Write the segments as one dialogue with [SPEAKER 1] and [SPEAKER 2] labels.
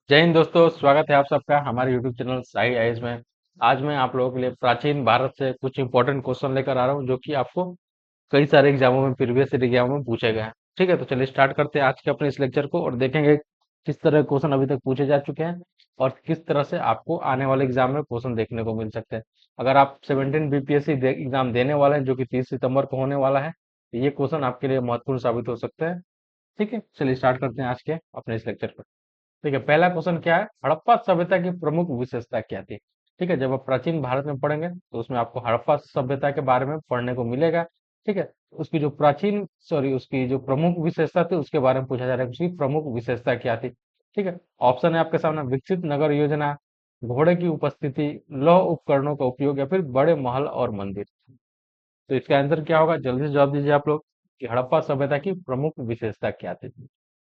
[SPEAKER 1] जय हिंद दोस्तों, स्वागत है आप सबका हमारे यूट्यूब चैनल साई आइज में। आज मैं आप लोगों के लिए प्राचीन भारत से कुछ इंपॉर्टेंट क्वेश्चन लेकर आ रहा हूं जो कि आपको कई सारे एग्जामों में प्रीवियस एग्जामों में पूछे गए हैं। ठीक है, तो चलिए स्टार्ट करते हैं आज के अपने इस लेक्चर को और देखेंगे किस तरह के क्वेश्चन अभी तक पूछे जा चुके हैं और किस तरह से आपको आने वाले एग्जाम में क्वेश्चन देखने को मिल सकते हैं। अगर आप 17 बीपीएससी एग्जाम देने वाले हैं जो कि 30 सितंबर को होने वाला है, तो ये क्वेश्चन आपके लिए महत्वपूर्ण साबित हो सकते हैं। ठीक है, चलिए स्टार्ट करते हैं आज के अपने इस लेक्चर को। ठीक है, पहला क्वेश्चन क्या है? हड़प्पा सभ्यता की प्रमुख विशेषता क्या थी? ठीक है, जब आप प्राचीन भारत में पढ़ेंगे तो उसमें आपको हड़प्पा सभ्यता के बारे में पढ़ने को मिलेगा। ठीक है, उसकी जो प्राचीन सॉरी उसकी जो प्रमुख विशेषता थी उसके बारे में पूछा जा रहा है, उसकी प्रमुख विशेषता क्या थी? ठीक है, ऑप्शन है आपके सामने, विकसित नगर योजना, घोड़े की उपस्थिति, लौह उपकरणों का उपयोग या फिर बड़े महल और मंदिर। तो इसका आंसर क्या होगा? जल्दी से जवाब दीजिए आप लोग कि हड़प्पा सभ्यता की प्रमुख विशेषता क्या थी।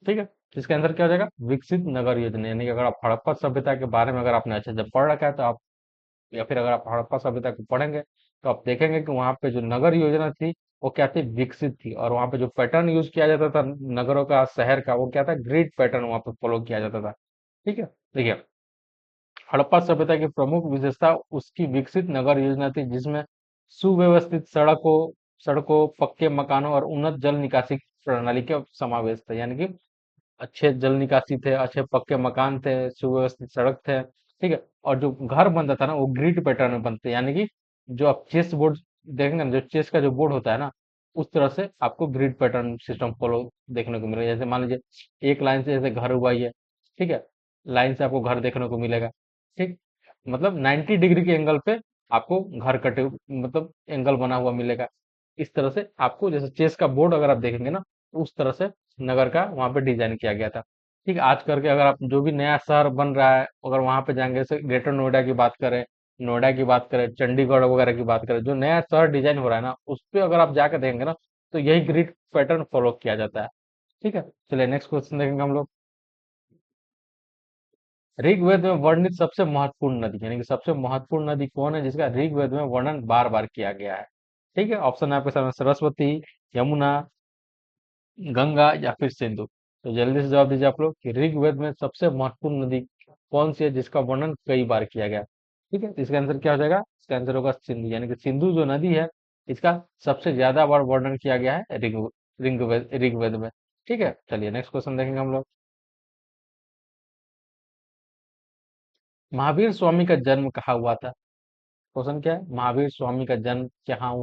[SPEAKER 1] ठीक है, तो इसका आंसर क्या हो जाएगा? विकसित नगर योजना। यानी कि अगर आप हड़प्पा सभ्यता के बारे में अगर आपने अच्छे से पढ़ रखा है तो आप, या फिर अगर आप हड़प्पा सभ्यता को पढ़ेंगे तो आप देखेंगे कि वहां पे जो नगर योजना थी वो क्या थी? विकसित थी। और वहां पे जो पैटर्न यूज किया जाता था नगरों का, शहर का, वो क्या था? ग्रिड पैटर्न वहां पे फॉलो किया जाता था। ठीक है, देखिए, हड़प्पा सभ्यता की प्रमुख विशेषता उसकी विकसित नगर योजना थी जिसमें सुव्यवस्थित सड़कों, पक्के मकानों और उन्नत जल निकासी प्रणाली का समावेश था। यानी कि अच्छे जल निकासी थे, अच्छे पक्के मकान थे, सुव्यवस्थित सड़क थे। ठीक है, और जो घर बनता था ना वो ग्रिड पैटर्न में बनते, यानी कि जो आप चेस बोर्ड देखेंगे ना, जो चेस का जो बोर्ड होता है ना, उस तरह से आपको ग्रिड पैटर्न सिस्टम फॉलो देखने को मिलेगा। जैसे मान लीजिए एक लाइन से जैसे घर हुआ ही है, ठीक है, लाइन से आपको घर देखने को मिलेगा। ठीक, मतलब 90 डिग्री के एंगल पे आपको घर कटे मतलब एंगल बना हुआ मिलेगा। इस तरह से आपको, जैसे चेस का बोर्ड अगर आप देखेंगे ना, तो उस तरह से नगर का वहां पे डिजाइन किया गया था। ठीक है, आज करके अगर आप जो भी नया शहर बन रहा है अगर वहां पे जाएंगे, जैसे ग्रेटर नोएडा की बात करें, चंडीगढ़ वगैरह की बात करें, जो नया शहर डिजाइन हो रहा है ना, उस पे अगर आप जाकर देखेंगे ना, तो यही ग्रिड पैटर्न फॉलो किया जाता है। ठीक है, चलिए नेक्स्ट क्वेश्चन देखेंगे हम लोग। ऋग्वेद में वर्णित सबसे महत्वपूर्ण नदी, यानी कि सबसे महत्वपूर्ण नदी कौन है जिसका ऋग्वेद में वर्णन बार बार किया गया है? ठीक है, ऑप्शन है आपके सामने, सरस्वती, यमुना, गंगा या फिर सिंधु। तो जल्दी से जवाब दीजिए आप लोग कि ऋग्वेद में सबसे महत्वपूर्ण नदी कौन सी है जिसका वर्णन कई बार किया गया? ठीक है, तो इसका आंसर क्या हो जाएगा? इसका आंसर होगा सिंधु। यानी कि सिंधु जो नदी है, इसका सबसे ज्यादा बार वर्णन किया गया है ऋग्वेद में। ठीक है, चलिए नेक्स्ट क्वेश्चन देखेंगे हम लोग। महावीर स्वामी का जन्म कहाँ हुआ था? क्वेश्चन क्या है? महावीर स्वामी का जन्म कहाँ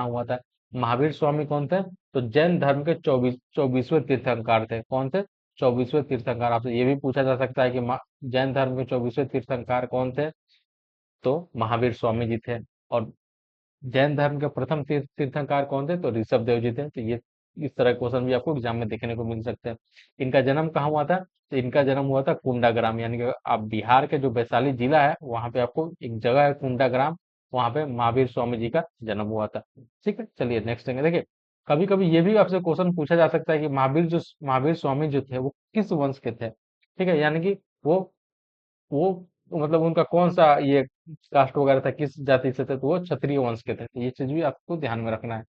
[SPEAKER 1] हुआ था? महावीर स्वामी कौन थे? तो जैन धर्म के 24वें तीर्थंकर थे। कौन थे? 24वें तीर्थंकर। आपसे ये भी पूछा जा सकता है कि जैन धर्म के 24वें तीर्थंकर कौन थे? तो महावीर स्वामी जी थे। और जैन धर्म के प्रथम तीर्थंकर कौन थे? तो ऋषभ देव जी थे। तो ये इस तरह क्वेश्चन भी आपको एग्जाम में देखने को मिल सकते हैं। इनका जन्म कहाँ हुआ था? तो इनका जन्म हुआ था कुंडाग्राम, यानी कि आप बिहार के जो वैशाली जिला है वहां पे आपको एक जगह है कुंडाग्राम, वहां पे महावीर स्वामी जी का जन्म हुआ था। ठीक है, चलिए नेक्स्ट देंगे। देखिए, कभी कभी ये भी आपसे क्वेश्चन पूछा जा सकता है कि महावीर स्वामी जो थे वो किस वंश के थे? ठीक है, यानी कि वो मतलब उनका कौन सा ये कास्ट वगैरह था, किस जाति से थे? तो वो क्षत्रिय वंश के थे। तो ये चीज भी आपको ध्यान में रखना है।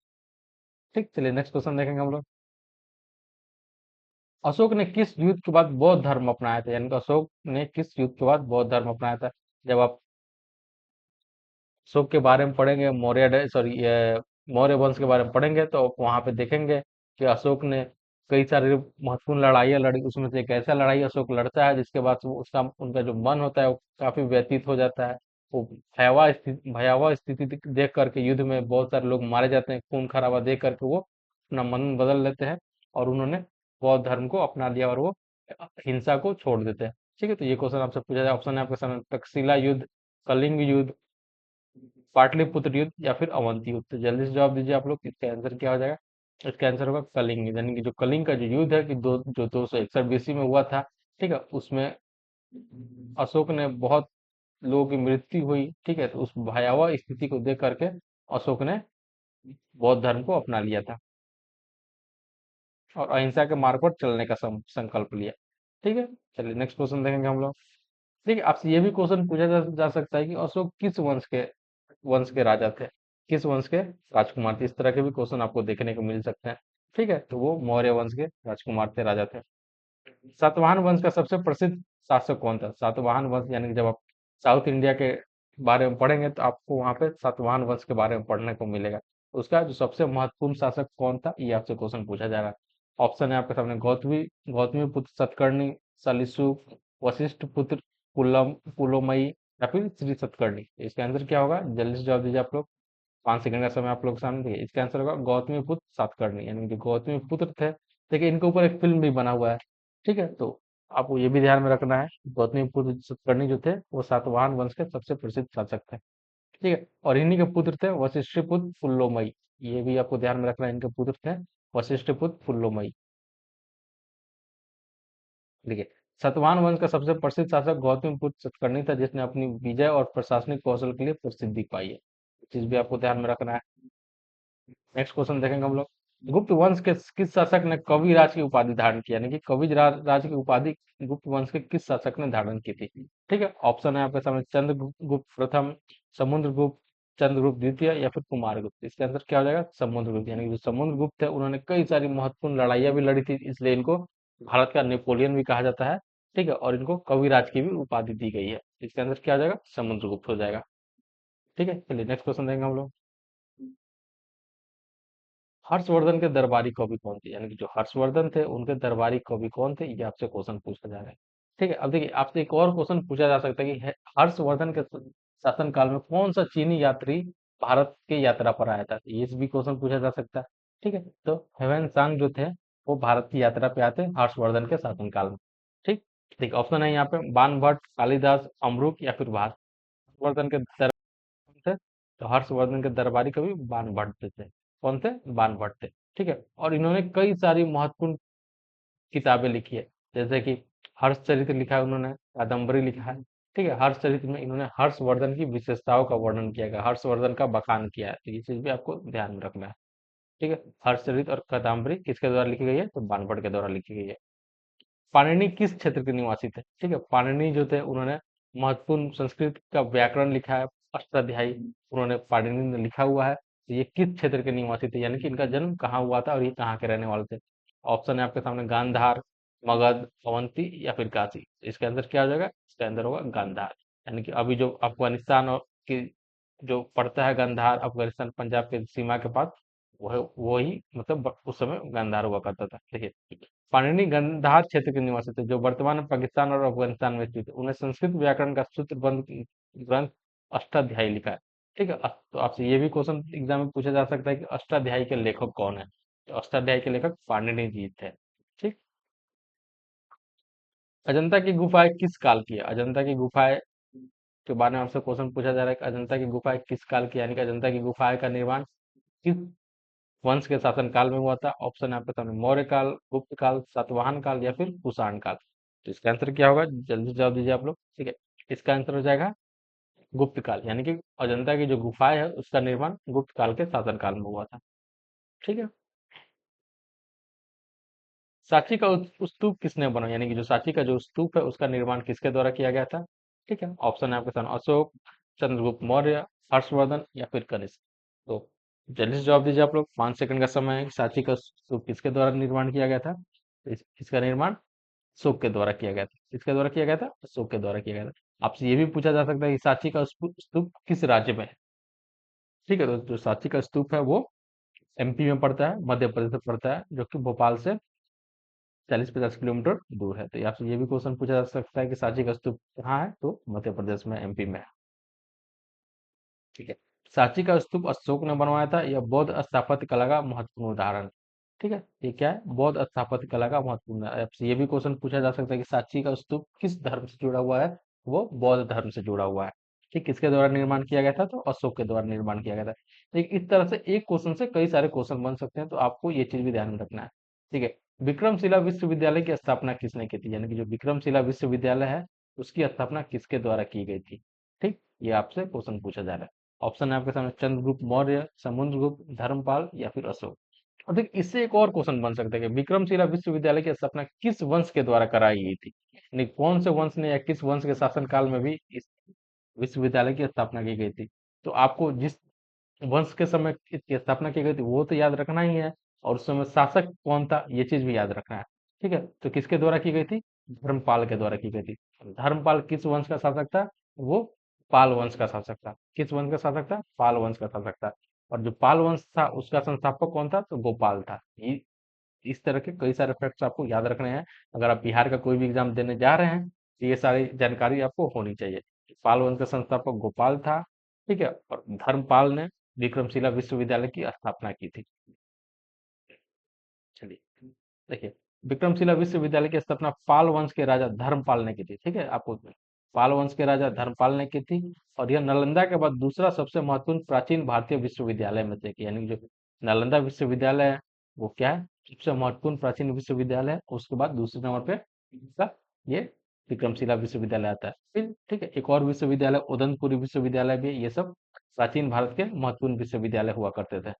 [SPEAKER 1] ठीक, चलिए नेक्स्ट क्वेश्चन देखेंगे हम लोग। अशोक ने किस युद्ध के बाद बौद्ध धर्म अपनाया था? यानी कि अशोक ने किस युद्ध के बाद बौद्ध धर्म अपनाया था? जब आप अशोक के बारे में पढ़ेंगे, मौर्य वंश के बारे में पढ़ेंगे, तो वहां पे देखेंगे कि अशोक ने कई सारी महत्वपूर्ण लड़ाइयाँ लड़ी। उसमें से एक ऐसा लड़ाई अशोक लड़ता है जिसके बाद उसका उनका जो मन होता है वो काफी व्यतीत हो जाता है। वो भयावह स्थिति देख करके युद्ध में बहुत सारे लोग मारे जाते हैं, खून खराबा देख करके वो अपना मन बदल लेते हैं और उन्होंने बौद्ध धर्म को अपना लिया और वो हिंसा को छोड़ देते हैं। ठीक है, तो ये क्वेश्चन आपसे पूछा जाए, ऑप्शन है आपके सामने, तक्षशिला युद्ध, कलिंग युद्ध, पाटलिपुत्र युद्ध या फिर अवंती युद्ध। तो जल्दी से जवाब दीजिए आप लोग, इसका आंसर क्या हो जाएगा? इसका आंसर होगा कलिंग युद्ध। यानी कि जो कलिंग का जो युद्ध है कि 261 बीसी में हुआ था। ठीक है, उसमें अशोक ने बहुत लोगों की मृत्यु हुई। ठीक है, तो उस भयावह स्थिति को देख करके अशोक ने बौद्ध धर्म को अपना लिया था और अहिंसा के मार्ग पर चलने का संकल्प लिया। ठीक है, चलिए नेक्स्ट क्वेश्चन देखेंगे हम लोग। देखिए, आपसे ये भी क्वेश्चन पूछा जा सकता है कि अशोक किस वंश के राजा थे, किस वंश के राजकुमार थे? इस तरह के भी क्वेश्चन आपको देखने को मिल सकते हैं। ठीक है, तो वो मौर्य वंश के राजकुमार थे, राजा थे। सातवाहन वंश का सबसे प्रसिद्ध शासक कौन था? सातवाहन वंश, यानी कि जब आप साउथ इंडिया के बारे में पढ़ेंगे तो आपको वहां पे सातवाहन वंश के बारे में पढ़ने को मिलेगा। उसका जो सबसे महत्वपूर्ण शासक कौन था, ये आपसे क्वेश्चन पूछा जा रहा है। ऑप्शन है आपके सामने: गौतमी गौतमी पुत्र सतकर्णी, सलिसु, वशिष्ठ पुत्र पुलोमयी, या फिर श्री सतकर्णी। इसका आंसर क्या होगा? जल्दी से जवाब दीजिए आप लोग। 5 सेकंड का समय आप लोग के सामने देखिए। इसका आंसर होगा गौतमी पुत्र सातकर्णी, यानी कि गौतमी पुत्र थे। देखिए इनके ऊपर एक फिल्म भी बना हुआ है। ठीक है, तो आपको ये भी ध्यान में रखना है, गौतमी पुत्र सातकर्णी जो थे वो सातवाहन वंश के सबसे प्रसिद्ध शासक थे। ठीक है, और इन्हीं के पुत्र थे वशिष्ठ पुत्र पुल्लोमयी। ये भी आपको ध्यान में रखना है, इनके पुत्र थे वशिष्ठ पुत्र पुल्लोमयी। देखिए, सातवाहन वंश का सबसे प्रसिद्ध शासक गौतम पुत्र सतकर्णी था, जिसने अपनी विजय और प्रशासनिक कौशल के लिए प्रसिद्धि पाई है। ये चीज भी आपको ध्यान में रखना है। नेक्स्ट क्वेश्चन देखेंगे हम लोग। गुप्त वंश के किस शासक ने कविराज की उपाधि धारण की, यानी कि राज की उपाधि गुप्त वंश के किस शासक ने धारण की थी? ठीक है, ऑप्शन है आपके सामने: चंद्रगुप्त प्रथम, समुद्रगुप्त, चंद्रगुप्त द्वितीय, या फिर कुमारगुप्त। इसका आंसर क्या हो जाएगा? समुद्रगुप्त, यानी कि जो समुद्रगुप्त है उन्होंने कई सारी महत्वपूर्ण लड़ाइयां भी लड़ी थी, इसलिए इनको भारत का नेपोलियन भी कहा जाता है। ठीक है, और इनको कविराज की भी उपाधि दी गई है। इसका आंसर क्या हो जाएगा? समुद्रगुप्त हो जाएगा। ठीक है, चलिए नेक्स्ट क्वेश्चन देंगे हम लोग। हर्षवर्धन के दरबारी कवि कौन थे, यानी कि जो हर्षवर्धन थे उनके दरबारी कवि कौन थे, ये आपसे क्वेश्चन पूछा जा रहा है। ठीक है, अब देखिए आपसे एक और क्वेश्चन पूछा जा सकता है कि हर्षवर्धन के शासन काल में कौन सा चीनी यात्री भारत के यात्रा पर आया था, ये भी क्वेश्चन पूछा जा सकता है। ठीक है, तो हेवन सांग जो थे वो भारत की यात्रा पे आते हैं हर्षवर्धन के शासन काल में। ठीक, देखिए ऑप्शन है यहाँ पे: बाणभट्ट, कालिदास, अमरुक, या फिर भास। हर्षवर्धन के थे, तो हर्षवर्धन के दरबारी कवि बाणभट्ट थे। कौन थे? बाणभट्ट थे। ठीक है, और इन्होंने कई सारी महत्वपूर्ण किताबें लिखी है, जैसे कि हर्षचरित्र लिखा है उन्होंने, कादम्बरी लिखा है। ठीक है, हर्षचरित्र में इन्होंने हर्षवर्धन की विशेषताओं का वर्णन किया है, हर्षवर्धन का बखान किया है, तो ये चीज भी आपको ध्यान में रखना है। ठीक है, हर्षचरित्र और कादम्बरी किसके द्वारा लिखी गई है? तो बाणभट्ट के द्वारा लिखी गई है। पाणिनि किस क्षेत्र के निवासी थे? ठीक है, पाणिनि जो थे उन्होंने महत्वपूर्ण संस्कृत का व्याकरण लिखा है, अष्टाध्यायी उन्होंने पाणिनि ने लिखा हुआ है। तो ये किस क्षेत्र के निवासी थे, यानी कि इनका जन्म कहाँ हुआ था और ये कहाँ के रहने वाले थे? ऑप्शन है आपके सामने: गांधार, मगध, अवंती, या फिर काशी। तो इसका आंसर क्या हो जाएगा? इसका आंसर होगा गांधार, यानी कि अभी जो अफगानिस्तान और की जो पड़ता है गांधार, अफगानिस्तान पंजाब के सीमा के पास, वो ही मतलब उस समय गांधार हुआ करता था। देखिए, पाणिनि गांधार क्षेत्र के निवासी थे, जो वर्तमान में पाकिस्तान और अफगानिस्तान में स्थित है। उन्हें संस्कृत व्याकरण का सूत्रबद्ध ग्रंथ अष्टाध्यायी लिखा है। ठीक है, तो आपसे ये भी क्वेश्चन एग्जाम में पूछा जा सकता है कि अष्टाध्यायी के लेखक कौन है? तो अष्टाध्यायी के लेखक पाणिनि जी थे। ठीक, अजंता की गुफाएं किस काल की है? अजंता की गुफाएं के बारे में आपसे क्वेश्चन पूछा जा रहा है कि अजंता की गुफाएं किस काल की है, यानी कि अजंता की गुफाएं का निर्माण किस वंश के शासन काल में हुआ था? ऑप्शन है आपके सामने: मौर्य काल, गुप्त काल, सातवाहन काल, या फिर कुषाण काल। तो इसका आंसर क्या होगा? जल्दी जवाब दीजिए आप लोग। ठीक है, इसका आंसर हो जाएगा गुप्त काल, यानी कि अजंता की जो गुफाएं है उसका निर्माण गुप्त काल के शासन काल में हुआ था। ठीक है, सांची का स्तूप किसने बनाया, यानी कि जो सांची का जो स्तूप है उसका निर्माण किसके द्वारा किया गया था? ठीक है, ऑप्शन है आपके सामने: अशोक, चंद्रगुप्त मौर्य, हर्षवर्धन, या फिर कनिष्क। तो जल्दी से जवाब दीजिए आप लोग। 5 सेकंड का समय है। सांची का स्तूप किसके द्वारा निर्माण किया गया था? इसका निर्माण अशोक के द्वारा किया गया था। किसके द्वारा किया गया था? अशोक के द्वारा किया गया था। आपसे ये भी पूछा जा सकता है कि सांची का स्तूप किस राज्य में है? ठीक है, तो जो सांची का स्तूप है वो एमपी में पड़ता है, मध्य प्रदेश में पड़ता है, जो कि भोपाल से 40-50 किलोमीटर दूर है। तो ये आपसे ये भी क्वेश्चन पूछा जा सकता है कि सांची का स्तूप कहाँ है? तो मध्य प्रदेश में, एमपी में है। ठीक है, सांची का स्तूप अशोक ने बनवाया था। यह बौद्ध स्थापत्य कला का महत्वपूर्ण उदाहरण। ठीक है, ये क्या है? बौद्ध स्थापत्य कला का महत्वपूर्ण उदाहरण। आपसे ये भी क्वेश्चन पूछा जा सकता है कि सांची का स्तूप किस धर्म से जुड़ा हुआ है? वो बौद्ध धर्म से जुड़ा हुआ है। ठीक, किसके द्वारा निर्माण किया गया था? तो अशोक के द्वारा निर्माण किया गया था। ठीक, इस तरह से एक क्वेश्चन से कई सारे क्वेश्चन बन सकते हैं, तो आपको ये चीज भी ध्यान में रखना है। ठीक है, विक्रमशिला विश्वविद्यालय की स्थापना किसने की थी, यानी कि जो विक्रमशिला विश्वविद्यालय है उसकी स्थापना किसके द्वारा की गई थी? ठीक, ये आपसे क्वेश्चन पूछा जा रहा है। ऑप्शन है आपके सामने: चंद्रगुप्त मौर्य, समुद्रगुप्त, धर्मपाल, या फिर अशोक। और देखिए इससे एक और क्वेश्चन बन सकता है कि विक्रमशिला विश्वविद्यालय की स्थापना किस वंश के द्वारा कराई गई थी, यानी कौन से वंश ने या किस वंश के शासन काल में भी इस विश्वविद्यालय की स्थापना की गई थी? तो आपको जिस वंश के समय इसकी स्थापना की गई थी वो तो याद रखना ही है, और उस समय शासक कौन था ये चीज भी याद रखना है। ठीक है, तो किसके द्वारा की गई थी? धर्मपाल के द्वारा की गई थी। धर्मपाल किस वंश का शासक था? वो पाल वंश का शासक था। किस वंश का शासक था? पाल वंश का शासक था। और जो पाल वंश था उसका संस्थापक कौन था? तो गोपाल था। ये इस तरह के कई सारे फैक्ट्स आपको याद रखने हैं। अगर आप बिहार का कोई भी एग्जाम देने जा रहे हैं तो ये सारी जानकारी आपको होनी चाहिए। पाल वंश का संस्थापक गोपाल था। ठीक है, और धर्मपाल ने विक्रमशिला विश्वविद्यालय की स्थापना की थी। चलिए, देखिए, विक्रमशिला विश्वविद्यालय की स्थापना पाल वंश के राजा धर्मपाल ने की थी। ठीक है, आपको पाल वंश के राजा धर्मपाल ने की थी। और यह नालंदा के बाद दूसरा सबसे महत्वपूर्ण प्राचीन भारतीय विश्वविद्यालय में से एक है। यानी जो नालंदा विश्वविद्यालय है वो क्या है? सबसे महत्वपूर्ण प्राचीन विश्वविद्यालय है। उसके बाद दूसरे नंबर पे इसका ये विक्रमशिला विश्वविद्यालय आता है। फिर ठीक है, एक और विश्वविद्यालय उदयपुर विश्वविद्यालय भी है। ये सब प्राचीन भारत के महत्वपूर्ण विश्वविद्यालय हुआ करते थे।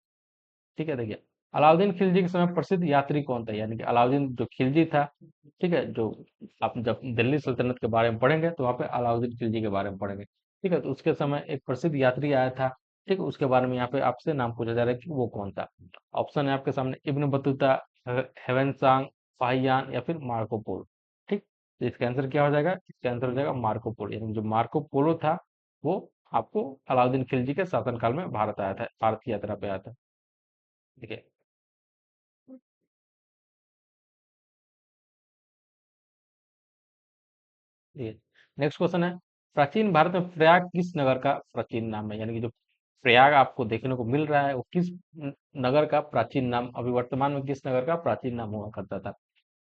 [SPEAKER 1] ठीक है, देखिए, अलाउद्दीन खिलजी के समय प्रसिद्ध यात्री कौन था? यानी कि अलाउद्दीन जो खिलजी था, ठीक है, जो आप जब दिल्ली सल्तनत के बारे में पढ़ेंगे तो वहाँ पे अलाउद्दीन खिलजी के बारे में पढ़ेंगे। ठीक है, तो उसके समय एक प्रसिद्ध यात्री आया था। ठीक है, उसके बारे में यहाँ पे आपसे नाम पूछा जा रहा है कि वो कौन था। ऑप्शन है आपके सामने, इब्न बतूता, हेवन सांग, फाहियान या फिर मार्को पोलो। ठीक, तो इसका आंसर क्या हो जाएगा? इसका आंसर हो जाएगा मार्को पोलो। यानी जो मार्को पोलो था वो आपको अलाउद्दीन खिलजी के शासनकाल में भारत आया था, भारत की यात्रा पे आया था। ठीक है, ये नेक्स्ट क्वेश्चन है, प्राचीन भारत में प्रयाग किस नगर का प्राचीन नाम है? यानी कि जो प्रयाग आपको देखने को मिल रहा है वो किस नगर का प्राचीन नाम, अभी वर्तमान में किस नगर का प्राचीन नाम हुआ करता था?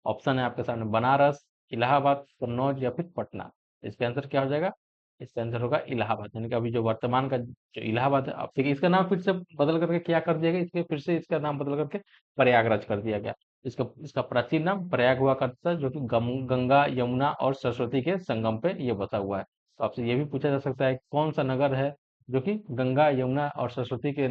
[SPEAKER 1] ऑप्शन है आपके सामने, बनारस, इलाहाबाद, कन्नौज या फिर पटना। इसका आंसर क्या हो जाएगा? इसका आंसर होगा इलाहाबाद। यानी कि अभी जो वर्तमान का जो इलाहाबाद है, अब देखिए इसका नाम फिर से बदल करके क्या कर दिया गया, इसके फिर से इसका नाम बदल करके प्रयागराज कर दिया गया। इसका इसका प्राचीन नाम प्रयाग हुआ करता था, जो कि गंगा, यमुना और सरस्वती के संगम पे ये बसा हुआ है। तो आपसे ये भी पूछा जा सकता है कौन सा नगर है जो कि गंगा, यमुना और सरस्वती के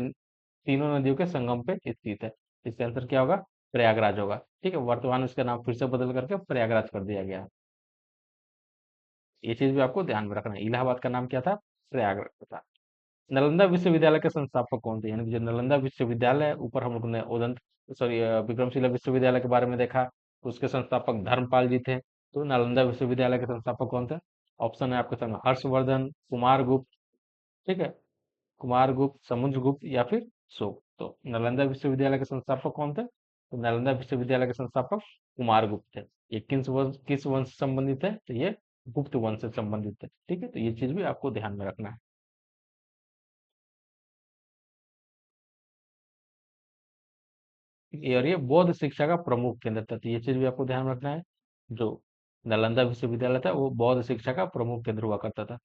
[SPEAKER 1] तीनों नदियों के संगम पे स्थित है? इसका आंसर क्या होगा? प्रयागराज होगा। ठीक है, वर्तमान में इसका नाम फिर से बदल करके प्रयागराज कर दिया गया है। ये चीज भी आपको ध्यान में रखना है। इलाहाबाद का नाम क्या था? प्रयागराज था। नालंदा विश्वविद्यालय के संस्थापक कौन थे? यानी कि जो नालंदा विश्वविद्यालय है, ऊपर हम लोगों ने उदंत सॉरी विक्रमशिला विश्वविद्यालय के बारे में देखा, उसके संस्थापक धर्मपाल जी थे। तो नालंदा विश्वविद्यालय के संस्थापक कौन थे? ऑप्शन है आपके सामने, हर्षवर्धन, कुमारगुप्त, ठीक है, कुमारगुप्त, समुद्रगुप्त या फिर अशोक। तो नालंदा विश्वविद्यालय के संस्थापक कौन थे? तो नालंदा विश्वविद्यालय के संस्थापक कुमारगुप्त थे। ये किस वंश से संबंधित है? तो ये गुप्त वंश से संबंधित है। ठीक है, तो ये चीज भी आपको ध्यान में रखना है। और ये बौद्ध शिक्षा का प्रमुख केंद्र था। तो ये चीज भी आपको ध्यान में रखना है। जो नालंदा विश्वविद्यालय था वो बौद्ध शिक्षा का प्रमुख केंद्र हुआ करता था।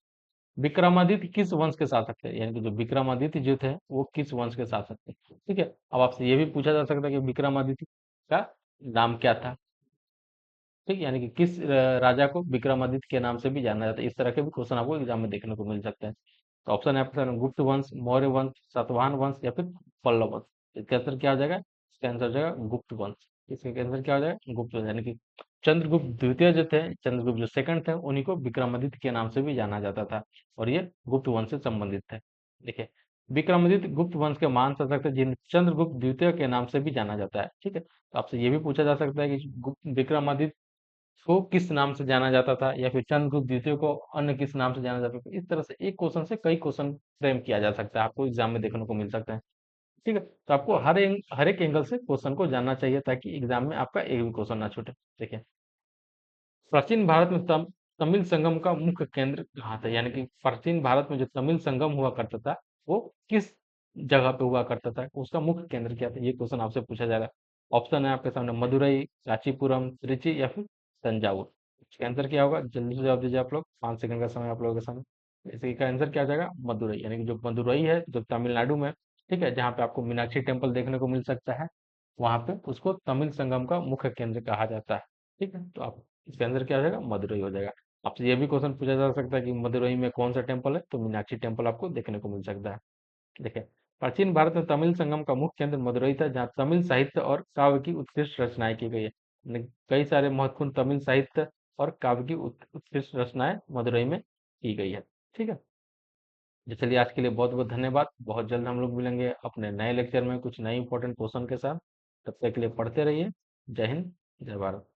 [SPEAKER 1] विक्रमादित्य किस वंश के शासक थे? यानी कि जो विक्रमादित्य जो थे वो किस वंश के शासक थे? ठीक है, अब आपसे ये भी पूछा जा सकता है कि विक्रमादित्य का नाम क्या था? ठीक, यानी कि किस राजा को विक्रमादित्य के नाम से भी जाना जाता है? इस तरह के भी क्वेश्चन आपको एग्जाम में देखने को मिल सकते हैं। तो ऑप्शन है आपके सामने, गुप्त वंश, मौर्य वंश, सातवाहन वंश या फिर पल्लव वंश। इसका आंसर क्या हो जाएगा? इसका आंसर हो जाएगा गुप्त वंश। इसका आंसर क्या हो जाएगा? गुप्त वंश। यानी कि चंद्रगुप्त द्वितीय जो थे, चंद्रगुप्त जो सेकंड थे, उन्हीं को विक्रमादित्य के नाम से भी जाना जाता था। और ये गुप्त वंश से संबंधित थे। देखिए, विक्रमादित्य गुप्त वंश के महान शासक थे जिन्हें चंद्रगुप्त द्वितीय के नाम से भी जाना जाता है। ठीक है, तो आपसे ये भी पूछा जा सकता है कि विक्रमादित्य को किस नाम से जाना जाता था, या फिर चंद्रगुप्त द्वितीय को अन्य किस नाम से जाना जाता था? इस तरह से एक क्वेश्चन से कई क्वेश्चन फ्रेम किया जा सकता है, आपको एग्जाम में देखने को मिल सकता है। ठीक है, तो आपको हर एक एंगल से क्वेश्चन को जानना चाहिए ताकि एग्जाम में आपका एक भी क्वेश्चन ना छूटे। देखिए, प्राचीन भारत में तमिल संगम का मुख्य केंद्र कहाँ था? यानी कि प्राचीन भारत में जो तमिल संगम हुआ करता था वो किस जगह पे हुआ करता था, उसका मुख्य केंद्र क्या था? ये क्वेश्चन आपसे पूछा जाएगा। ऑप्शन है आपके सामने, मदुरई, कांचीपुरम, त्रिची या फिर तंजावुर। इसका आंसर क्या होगा? जल्दी से जवाब दीजिए आप लोग, 5 सेकंड का समय आप लोगों के सामने। इसी का आंसर क्या हो जाएगा? मदुरई। यानी कि जो मदुरई है जो तमिलनाडु में, ठीक है, जहाँ पे आपको मीनाक्षी टेम्पल देखने को मिल सकता है, वहां पे उसको तमिल संगम का मुख्य केंद्र कहा जाता है। ठीक है, तो आप इसके आंसर क्या हो जाएगा? मदुरई हो जाएगा। आपसे ये भी क्वेश्चन पूछा जा सकता है कि मदुरई में कौन सा टेम्पल है? तो मीनाक्षी टेम्पल आपको देखने को मिल सकता है। देखिए, प्राचीन भारत में तमिल संगम का मुख्य केंद्र मदुरई था, जहाँ तमिल साहित्य और काव्य की उत्कृष्ट रचनाएं की गई है। यानी कई सारे महत्वपूर्ण तमिल साहित्य और काव्य की उत्कृष्ट रचनाएं मदुरई में की गई है। ठीक है, तो चलिए, आज के लिए बहुत बहुत धन्यवाद। बहुत जल्द हम लोग मिलेंगे अपने नए लेक्चर में कुछ नए इंपॉर्टेंट क्वेश्चन के साथ। तब तक के लिए पढ़ते रहिए। जय हिंद, जय भारत।